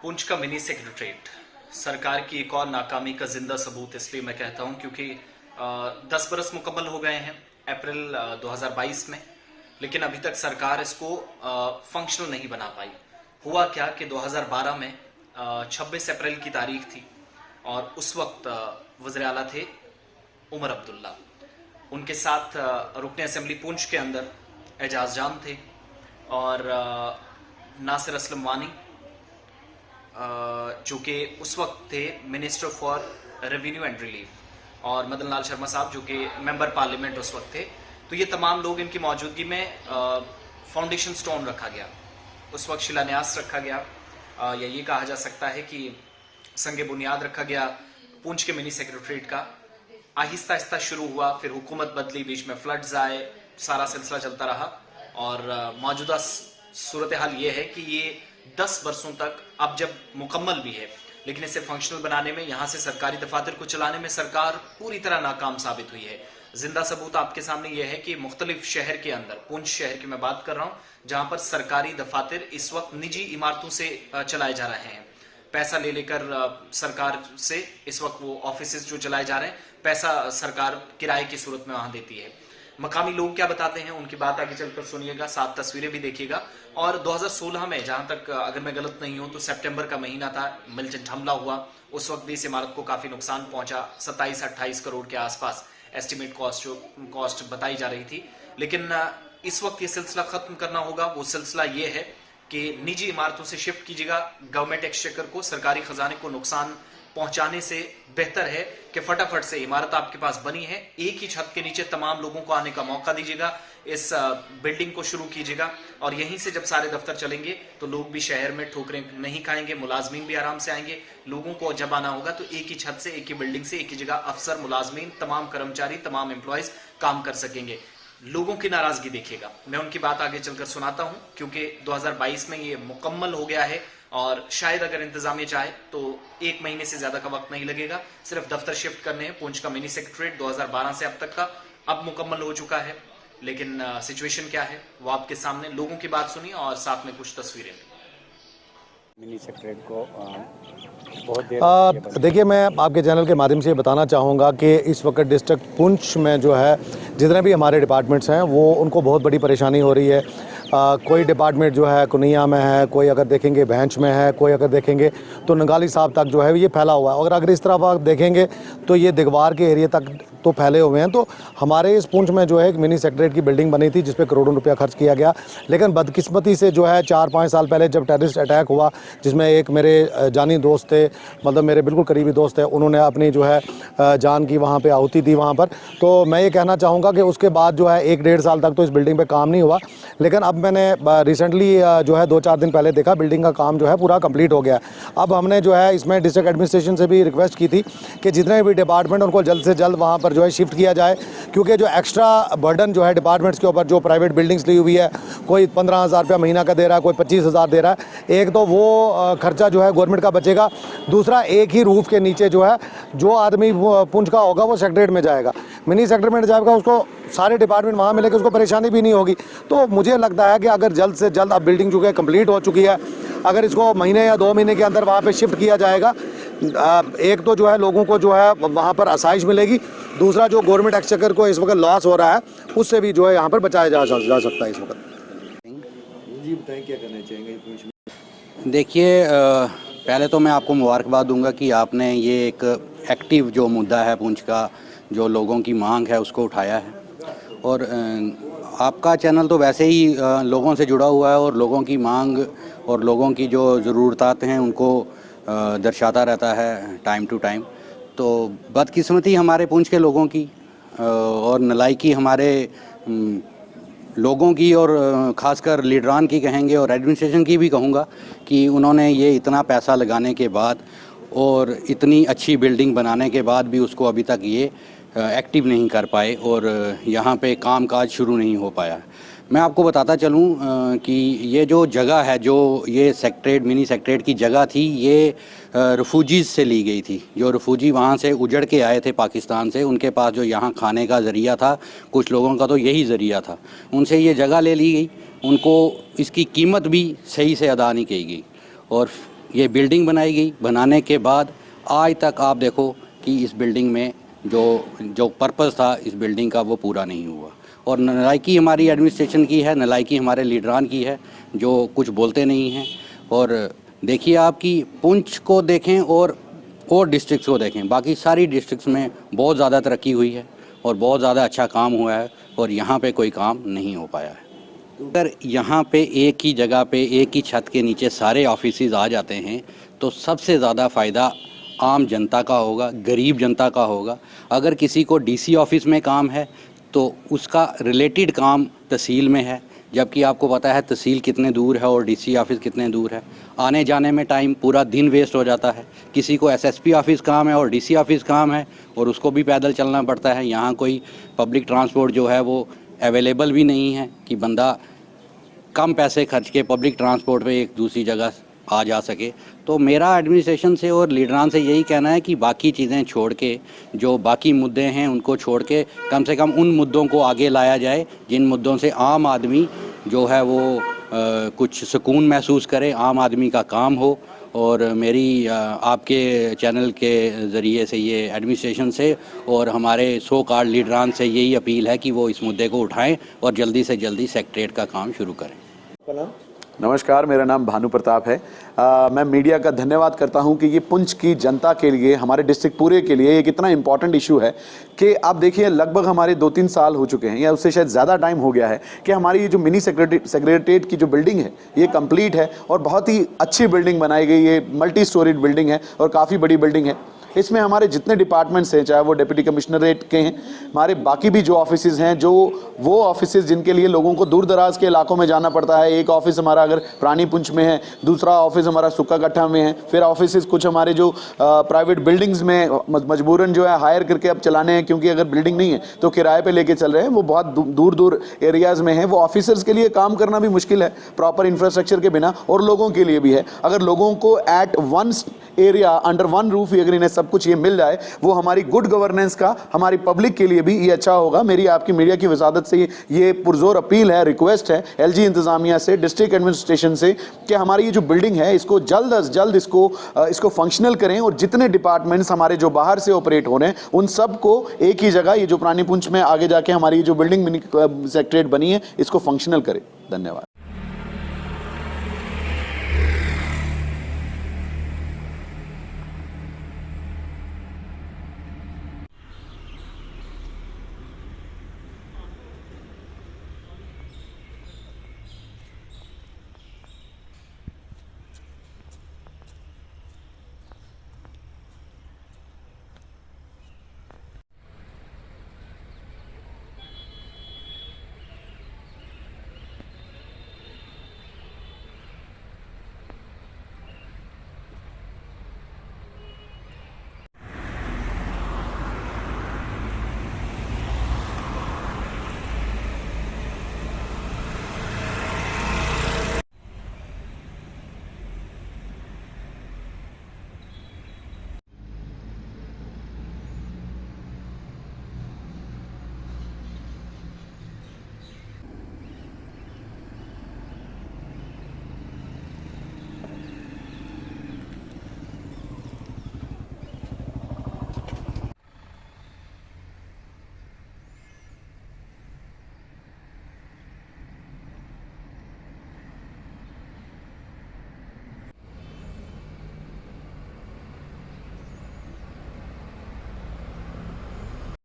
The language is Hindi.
पुंछ का मिनी सेक्रेटरीट सरकार की एक और नाकामी का जिंदा सबूत इसलिए मैं कहता हूं क्योंकि 10 बरस मुकम्मल हो गए हैं अप्रैल 2022 में, लेकिन अभी तक सरकार इसको फंक्शनल नहीं बना पाई। हुआ क्या कि 2012 में 26 अप्रैल की तारीख थी और उस वक्त वज़ीर आला थे उमर अब्दुल्ला। उनके साथ रुकन असेंबली पुंछ के अंदर एजाज जान थे और नासिर असलम वानी जो कि उस वक्त थे minister for revenue and relief, और मदन लाल शर्मा साहब जो कि मेंबर पार्लियामेंट उस वक्त थे। तो ये तमाम लोग इनकी मौजूदगी में फाउंडेशन स्टोन रखा गया, उस वक्त शिलान्यास रखा गया, या ये कहा जा सकता है कि संगे बुनियाद रखा गया पुंछ के मिनी सेक्रेटरीट का। आहिस्ता आहिस्ता शुरू हुआ, फिर हुकूमत बदली, बीच में फ्लड्स आए, सारा सिलसिला चलता रहा और मौजूदा सूरत हाल ये है कि ये 10 बरसों तक अब जब मुकम्मल भी है, लेकिन इसे फंक्शनल बनाने में, यहाँ से सरकारी दफातर को चलाने में सरकार पूरी तरह नाकाम साबित हुई है। जिंदा सबूत आपके सामने यह है कि मुख्तलिफ शहर के अंदर, पुंछ शहर की मैं बात कर रहा हूँ, जहाँ पर सरकारी दफातर इस वक्त निजी इमारतों से चलाए जा रहे हैं। पैसा ले लेकर सरकार से इस वक्त वो ऑफिस जो चलाए जा रहे हैं, पैसा सरकार किराए की सूरत में वहां देती है। मकामी लोग क्या बताते हैं उनकी बात आगे चलकर सुनिएगा, साथ तस्वीरें भी देखिएगा। और 2016 में, जहां तक अगर मैं गलत नहीं हूं तो सितंबर का महीना था, मिलिटेंट हमला हुआ, उस वक्त भी इस इमारत को काफी नुकसान पहुंचा, 27-28 करोड़ के आसपास एस्टिमेट कॉस्ट बताई जा रही थी। लेकिन इस वक्त ये सिलसिला खत्म करना होगा। वो सिलसिला ये है कि निजी इमारतों से शिफ्ट कीजिएगा। गवर्नमेंट एक्सचेकर को, सरकारी खजाने को नुकसान पहुंचाने से बेहतर है कि फटाफट से इमारत आपके पास बनी है, एक ही छत के नीचे तमाम लोगों को आने का मौका दीजिएगा, इस बिल्डिंग को शुरू कीजिएगा और यहीं से जब सारे दफ्तर चलेंगे तो लोग भी शहर में ठोकरें नहीं खाएंगे, मुलाजमीन भी आराम से आएंगे। लोगों को जब आना होगा तो एक ही छत से, एक ही बिल्डिंग से, एक ही जगह अफसर, मुलाजमीन, तमाम कर्मचारी, तमाम एम्प्लॉयज काम कर सकेंगे। लोगों की नाराजगी देखिएगा, मैं उनकी बात आगे चलकर सुनाता हूं क्योंकि 2022 में ये मुकम्मल हो गया है और शायद अगर इंतजामिया चाहे तो 1 महीने से ज्यादा का वक्त नहीं लगेगा। सिर्फ दफ्तर शिफ्ट करने हैं। पुंछ का मिनी सेक्रेटरीट 2012 से अब तक का अब मुकम्मल हो चुका है, लेकिन सिचुएशन क्या है वो आपके सामने। लोगों की बात सुनिए और साथ में कुछ तस्वीरें। मिनी सेक्रेटरीट को बहुत देर देखिए, मैं आपके चैनल के माध्यम से बताना चाहूँगा कि इस वक्त डिस्ट्रिक्ट पुंछ में जो है जितने भी हमारे डिपार्टमेंट्स हैं वो उनको बहुत बड़ी परेशानी हो रही है। कोई डिपार्टमेंट जो है कुनिया में है, कोई अगर देखेंगे भैंस में है, कोई अगर देखेंगे तो नंगाली साहब तक जो है ये फैला हुआ है। और अगर इस तरफ आप देखेंगे तो ये दिगवार के एरिया तक तो फैले हुए हैं। तो हमारे इस पुंछ में जो है एक मिनी सेक्रेटरीट की बिल्डिंग बनी थी जिस पे करोड़ों रुपया खर्च किया गया, लेकिन बदकिस्मती से जो है 4-5 साल पहले जब टेररिस्ट अटैक हुआ, जिसमें एक मेरे जानी दोस्त थे, मतलब मेरे बिल्कुल करीबी दोस्त है, उन्होंने अपनी जो है जान की वहाँ पे आहुति दी वहाँ पर। तो मैं ये कहना चाहूँगा कि उसके बाद जो है 1-1.5 साल तक तो इस बिल्डिंग पे काम नहीं हुआ, लेकिन अब मैंने रिसेंटली जो है 2-4 दिन पहले देखा बिल्डिंग का काम जो है पूरा कंप्लीट हो गया। अब हमने जो है इसमें डिस्ट्रिक्ट एडमिनिस्ट्रेशन से भी रिक्वेस्ट की थी कि जितने भी डिपार्टमेंट उनको जल्द से जल्द वहाँ पर जो है शिफ्ट किया जाए, क्योंकि जो एक्स्ट्रा बर्डन जो है डिपार्टमेंट्स के ऊपर, जो प्राइवेट बिल्डिंग्स ली हुई है, कोई 15,000 रुपया महीना का दे रहा है, कोई 25,000 दे रहा है। एक तो वो खर्चा जो है गवर्नमेंट का बचेगा, दूसरा एक ही रूफ के नीचे जो है जो आदमी पुंछ का होगा वो सेक्रेटरीट में जाएगा, मिनी सेक्रेटरीट में जाएगा, उसको सारे डिपार्टमेंट वहाँ मिलेंगे, उसको परेशानी भी नहीं होगी। तो मुझे लगता है कि अगर जल्द से जल्द, अब बिल्डिंग जो है कंप्लीट हो चुकी है, अगर इसको महीने या 2 महीने के अंदर वहाँ पे शिफ्ट किया जाएगा, एक तो जो है लोगों को जो है वहाँ पर आसाइश मिलेगी, दूसरा जो गवर्नमेंट एक्सचेकर को इस वक्त लॉस हो रहा है उससे भी जो है यहाँ पर बचाया जा सकता है इस वक्त। जी बताएं, क्या करना चाहेंगे? देखिए, पहले तो मैं आपको मुबारकबाद दूंगा कि आपने ये एक एक्टिव जो मुद्दा है पुंछ का, जो लोगों की मांग है, उसको उठाया है। और आपका चैनल तो वैसे ही लोगों से जुड़ा हुआ है और लोगों की मांग और लोगों की जो ज़रूरतात हैं उनको दर्शाता रहता है टाइम टू टाइम। तो बदकिस्मती हमारे पुंछ के लोगों की और नलायकी हमारे लोगों की और ख़ासकर लीडरान की कहेंगे और एडमिनिस्ट्रेशन की भी कहूँगा कि उन्होंने ये इतना पैसा लगाने के बाद और इतनी अच्छी बिल्डिंग बनाने के बाद भी उसको अभी तक ये एक्टिव नहीं कर पाए और यहाँ पे कामकाज शुरू नहीं हो पाया। मैं आपको बताता चलूँ कि ये जो जगह है, जो ये सेक्रेटरीट, मिनी सेक्रेटरीट की जगह थी, ये रिफ्यूजीज़ से ली गई थी। जो रिफ्यूजी वहाँ से उजड़ के आए थे पाकिस्तान से, उनके पास जो यहाँ खाने का ज़रिया था, कुछ लोगों का तो यही ज़रिया था, उनसे ये जगह ले ली गई। उनको इसकी कीमत भी सही से अदा नहीं की गई और ये बिल्डिंग बनाई गई, बनाने के बाद आज तक आप देखो कि इस बिल्डिंग में जो पर्पस था इस बिल्डिंग का वो पूरा नहीं हुआ। और नालायकी हमारी एडमिनिस्ट्रेशन की है, नालायकी हमारे लीडरान की है जो कुछ बोलते नहीं हैं। और देखिए आप कि पुंछ को देखें और डिस्ट्रिक्ट्स को देखें, बाकी सारी डिस्ट्रिक्ट्स में बहुत ज़्यादा तरक्की हुई है और बहुत ज़्यादा अच्छा काम हुआ है और यहाँ पे कोई काम नहीं हो पाया है। अगर यहाँ पे एक ही जगह पे एक ही छत के नीचे सारे ऑफिसेज आ जाते हैं तो सबसे ज़्यादा फ़ायदा आम जनता का होगा, गरीब जनता का होगा। अगर किसी को डीसी ऑफिस में काम है तो उसका रिलेटेड काम तहसील में है, जबकि आपको पता है तहसील कितने दूर है और डीसी ऑफिस कितने दूर है। आने जाने में टाइम पूरा दिन वेस्ट हो जाता है। किसी को एसएसपी ऑफिस काम है और डीसी ऑफिस काम है और उसको भी पैदल चलना पड़ता है। यहाँ कोई पब्लिक ट्रांसपोर्ट जो है वो अवेलेबल भी नहीं है कि बंदा कम पैसे खर्च के पब्लिक ट्रांसपोर्ट पे एक दूसरी जगह आ जा सके। तो मेरा एडमिनिस्ट्रेशन से और लीडरान से यही कहना है कि बाकी चीज़ें छोड़ के, जो बाकी मुद्दे हैं उनको छोड़ के कम से कम उन मुद्दों को आगे लाया जाए जिन मुद्दों से आम आदमी जो है वो कुछ सुकून महसूस करे, आम आदमी का काम हो। और मेरी आपके चैनल के ज़रिए से ये एडमिनिस्ट्रेशन से और हमारे सो कॉल्ड लीडरान से यही अपील है कि वो इस मुद्दे को उठाएं और जल्दी से जल्दी सेक्रेटरीट का काम शुरू करें। नमस्कार, मेरा नाम भानु प्रताप है। मैं मीडिया का धन्यवाद करता हूं कि ये पुंछ की जनता के लिए, हमारे डिस्ट्रिक्ट पूरे के लिए एक इतना इम्पॉर्टेंट इशू है कि आप देखिए लगभग हमारे 2-3 साल हो चुके हैं या उससे शायद ज़्यादा टाइम हो गया है कि हमारी ये जो मिनी सेक्रेटरीट की जो बिल्डिंग है ये कंप्लीट है और बहुत ही अच्छी बिल्डिंग बनाई गई है। मल्टी स्टोरीड बिल्डिंग है और काफ़ी बड़ी बिल्डिंग है। इसमें हमारे जितने डिपार्टमेंट्स हैं, चाहे वो डिप्टी कमिश्नरेट के हैं, हमारे बाकी भी जो ऑफिसेज हैं, जो वो ऑफिसेज जिनके लिए लोगों को दूर दराज के इलाकों में जाना पड़ता है। एक ऑफिस हमारा अगर प्राणी पुंछ में है, दूसरा ऑफिस हमारा सुक्का गट्ठा में है, फिर ऑफिसेज कुछ हमारे जो प्राइवेट बिल्डिंग्स में मजबूरन जो है हायर करके अब चलाने हैं, क्योंकि अगर बिल्डिंग नहीं है तो किराए पे लेके चल रहे हैं। वो बहुत दूर दूर एरियाज़ में है। वो ऑफिसर्स के लिए काम करना भी मुश्किल है प्रॉपर इंफ्रास्ट्रक्चर के बिना, और लोगों के लिए भी है। अगर लोगों को at one area under one roof अगर इन्हें सब कुछ ये मिल जाए, वो हमारी गुड गवर्नेंस का, हमारी पब्लिक के लिए भी ये अच्छा होगा। मेरी आपकी मीडिया की वसादत से ये पुरजोर अपील है, रिक्वेस्ट है एलजी इंतजामिया से, डिस्ट्रिक्ट एडमिनिस्ट्रेशन से कि हमारी ये जो बिल्डिंग है इसको जल्द अज जल्द इसको फंक्शनल करें और जितने डिपार्टमेंट्स हमारे जो बाहर से ऑपरेट हो रहे हैं उन सबको एक ही जगह, ये जो प्राणी पुंछ में आगे जाके हमारी जो बिल्डिंग मिनी सेक्रेटरीट बनी है, इसको फंक्शनल करें। धन्यवाद।